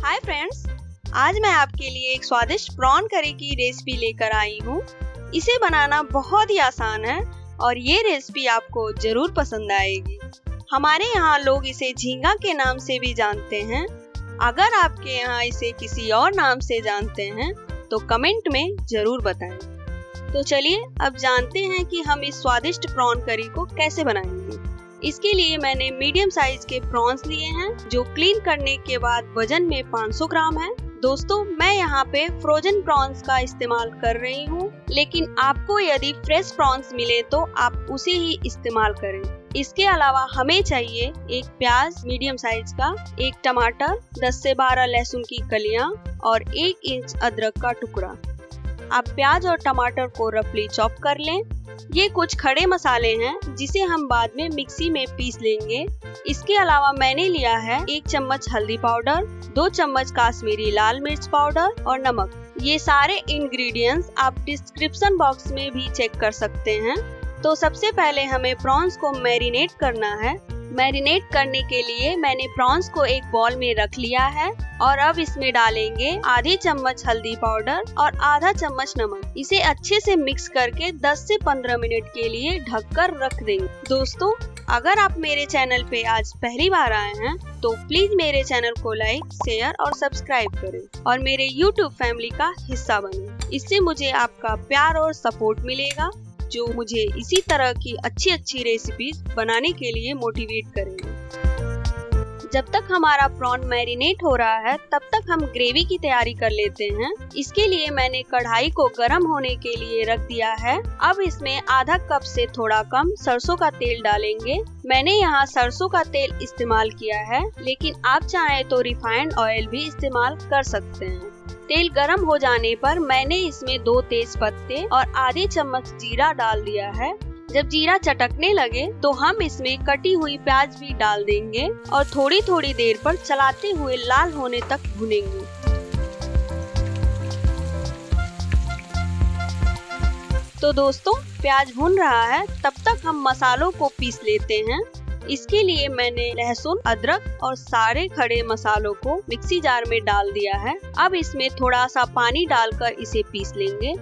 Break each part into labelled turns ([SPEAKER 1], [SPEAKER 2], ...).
[SPEAKER 1] Hi friends, आज मैं आपके लिए एक स्वादिष्ट प्रॉन करी की रेसिपी लेकर आई हूँ। इसे बनाना बहुत ही आसान है और ये रेसिपी आपको जरूर पसंद आएगी। हमारे यहाँ लोग इसे झींगा के नाम से भी जानते हैं। अगर आपके यहाँ इसे किसी और नाम से जानते हैं तो कमेंट में जरूर बताएं। तो चलिए अब जानते हैं कि हम इस स्वादिष्ट प्रॉन करी को कैसे बनाएंगे। इसके लिए मैंने मीडियम साइज के प्रॉन्स लिए हैं जो क्लीन करने के बाद वजन में 500 ग्राम है। दोस्तों, मैं यहाँ पे फ्रोजन प्रॉन्स का इस्तेमाल कर रही हूँ, लेकिन आपको यदि फ्रेश प्रॉन्स मिले तो आप उसे ही इस्तेमाल करें। इसके अलावा हमें चाहिए एक प्याज मीडियम साइज का, एक टमाटर, 10 से 12 लहसुन की कलियां और 1 इंच अदरक का टुकड़ा। आप प्याज और टमाटर को रफली चॉप कर लें। ये कुछ खड़े मसाले हैं जिसे हम बाद में मिक्सी में पीस लेंगे। इसके अलावा मैंने लिया है 1 चम्मच हल्दी पाउडर, 2 चम्मच काश्मीरी लाल मिर्च पाउडर और नमक। ये सारे इंग्रेडिएंट्स आप डिस्क्रिप्शन बॉक्स में भी चेक कर सकते हैं। तो सबसे पहले हमें प्रॉन्स को मैरिनेट करना है। मैरिनेट करने के लिए मैंने प्रॉन्स को एक बॉल में रख लिया है और अब इसमें डालेंगे आधी चम्मच हल्दी पाउडर और आधा चम्मच नमक। इसे अच्छे से मिक्स करके 10 से 15 मिनट के लिए ढककर रख देंगे। दोस्तों, अगर आप मेरे चैनल पे आज पहली बार आए हैं तो प्लीज मेरे चैनल को लाइक, शेयर और सब्सक्राइब करें और मेरे YouTube फैमिली का हिस्सा बनें। इससे मुझे आपका प्यार और सपोर्ट मिलेगा जो मुझे इसी तरह की अच्छी रेसिपीज बनाने के लिए मोटिवेट करेंगे। जब तक हमारा प्रॉन मैरिनेट हो रहा है तब तक हम ग्रेवी की तैयारी कर लेते हैं। इसके लिए मैंने कढ़ाई को गर्म होने के लिए रख दिया है। अब इसमें आधा कप से थोड़ा कम सरसों का तेल डालेंगे। मैंने यहाँ सरसों का तेल इस्तेमाल किया है, लेकिन आप चाहें तो रिफाइंड ऑयल भी इस्तेमाल कर सकते हैं। तेल गरम हो जाने पर मैंने इसमें 2 तेज पत्ते और आधे चम्मच जीरा डाल दिया है। जब जीरा चटकने लगे तो हम इसमें कटी हुई प्याज भी डाल देंगे और थोड़ी देर पर चलाते हुए लाल होने तक भुनेंगे। तो दोस्तों, प्याज भुन रहा है तब तक हम मसालों को पीस लेते हैं। इसके लिए मैंने लहसुन, अदरक और सारे खड़े मसालों को मिक्सी जार में डाल दिया है। अब इसमें थोड़ा सा पानी डालकर इसे पीस लेंगे।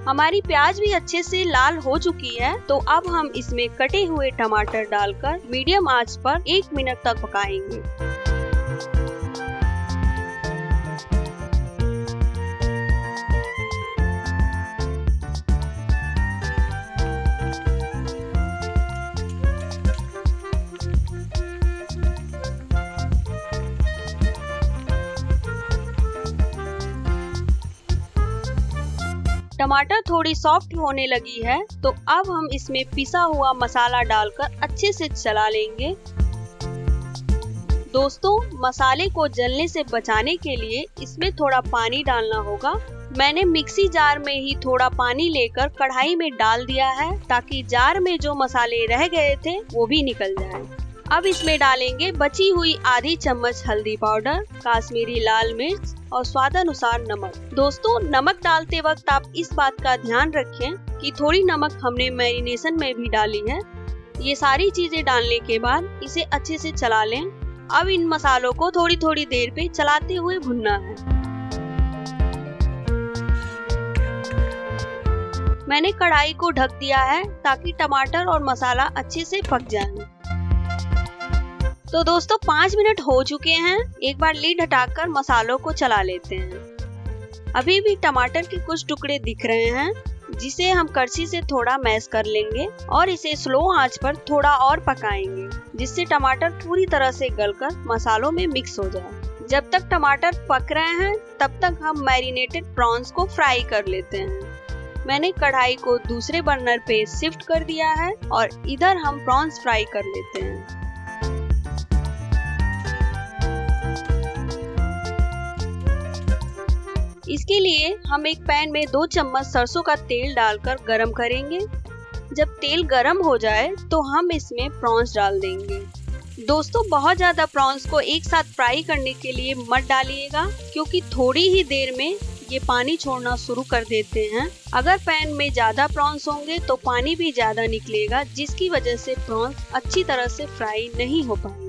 [SPEAKER 1] हमारी प्याज भी अच्छे से लाल हो चुकी है, तो अब हम इसमें कटे हुए टमाटर डालकर मीडियम आंच पर 1 मिनट तक पकाएंगे। टमाटर थोड़ी सॉफ्ट होने लगी है तो अब हम इसमें पिसा हुआ मसाला डालकर अच्छे से चला लेंगे। दोस्तों, मसाले को जलने से बचाने के लिए इसमें थोड़ा पानी डालना होगा। मैंने मिक्सी जार में ही थोड़ा पानी लेकर कढ़ाई में डाल दिया है ताकि जार में जो मसाले रह गए थे वो भी निकल जाए। अब इसमें डालेंगे बची हुई आधी चम्मच हल्दी पाउडर, काश्मीरी लाल मिर्च और स्वादानुसार नमक। दोस्तों, नमक डालते वक्त आप इस बात का ध्यान रखें कि थोड़ी नमक हमने मैरिनेशन में भी डाली है। ये सारी चीजें डालने के बाद इसे अच्छे से चला लें। अब इन मसालों को थोड़ी देर पे चलाते हुए भुनना है। मैंने कढ़ाई को ढक दिया है ताकि टमाटर और मसाला अच्छे से पक जाए। तो दोस्तों, 5 मिनट हो चुके हैं। एक बार लीड हटाकर मसालों को चला लेते हैं। अभी भी टमाटर के कुछ टुकड़े दिख रहे हैं, जिसे हम करछी से थोड़ा मैश कर लेंगे और इसे स्लो आंच पर थोड़ा और पकाएंगे, जिससे टमाटर पूरी तरह से गलकर मसालों में मिक्स हो जाए। जब तक टमाटर पक रहे हैं तब तक हम मैरिनेटेड प्रॉन्स को फ्राई कर लेते हैं। मैंने कढ़ाई को दूसरे बर्नर पे शिफ्ट कर दिया है और इधर हम प्रॉन्स फ्राई कर लेते हैं। इसके लिए हम एक पैन में 2 चम्मच सरसों का तेल डालकर गरम करेंगे। जब तेल गरम हो जाए तो हम इसमें प्रॉन्स डाल देंगे। दोस्तों, बहुत ज्यादा प्रॉन्स को एक साथ फ्राई करने के लिए मत डालिएगा, क्योंकि थोड़ी ही देर में ये पानी छोड़ना शुरू कर देते हैं। अगर पैन में ज्यादा प्रॉन्स होंगे तो पानी भी ज्यादा निकलेगा, जिसकी वजह से प्रॉन्स अच्छी तरह से फ्राई नहीं हो पाएंगे।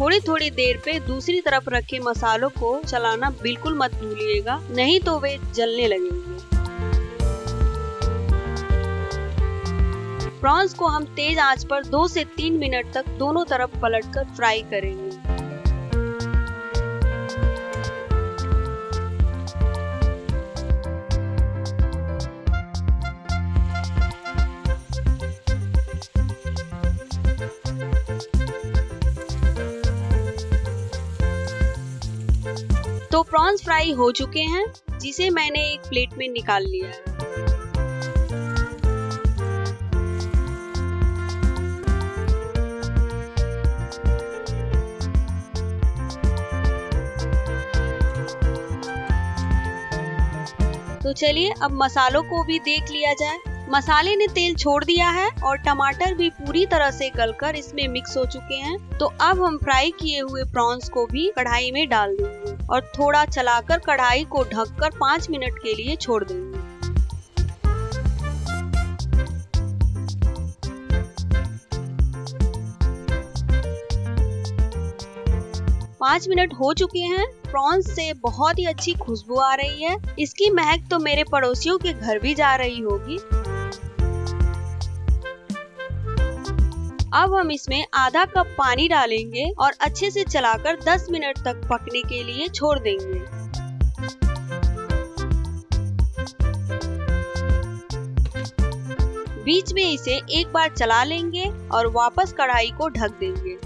[SPEAKER 1] थोड़ी थोड़ी देर पे दूसरी तरफ रखे मसालों को चलाना बिल्कुल मत भूलिएगा, नहीं तो वे जलने लगेंगे। प्रॉन्स को हम तेज आंच पर 2 से 3 मिनट तक दोनों तरफ पलटकर फ्राई करेंगे। तो प्रॉन्स फ्राई हो चुके हैं, जिसे मैंने एक प्लेट में निकाल लिया है। तो चलिए अब मसालों को भी देख लिया जाए। मसाले ने तेल छोड़ दिया है और टमाटर भी पूरी तरह से गलकर इसमें मिक्स हो चुके हैं। तो अब हम फ्राई किए हुए प्रॉन्स को भी कढ़ाई में डाल देंगे और थोड़ा चलाकर कढ़ाई को ढककर 5 मिनट के लिए छोड़ देंगे। 5 मिनट हो चुके हैं। प्रॉन्स से बहुत ही अच्छी खुशबू आ रही है। इसकी महक तो मेरे पड़ोसियों के घर भी जा रही होगी। अब हम इसमें आधा कप पानी डालेंगे और अच्छे से चलाकर 10 मिनट तक पकने के लिए छोड़ देंगे। बीच में इसे एक बार चला लेंगे और वापस कढ़ाई को ढक देंगे।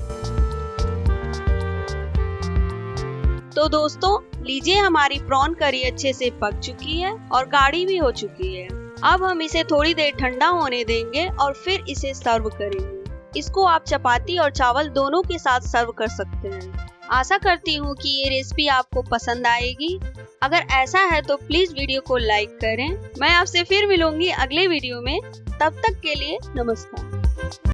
[SPEAKER 1] तो दोस्तों लीजिए, हमारी प्रॉन करी अच्छे से पक चुकी है और गाढ़ी भी हो चुकी है। अब हम इसे थोड़ी देर ठंडा होने देंगे और फिर इसे सर्व करेंगे। इसको आप चपाती और चावल दोनों के साथ सर्व कर सकते हैं। आशा करती हूँ कि ये रेसिपी आपको पसंद आएगी। अगर ऐसा है तो प्लीज वीडियो को लाइक करें। मैं आपसे फिर मिलूंगी अगले वीडियो में। तब तक के लिए नमस्कार।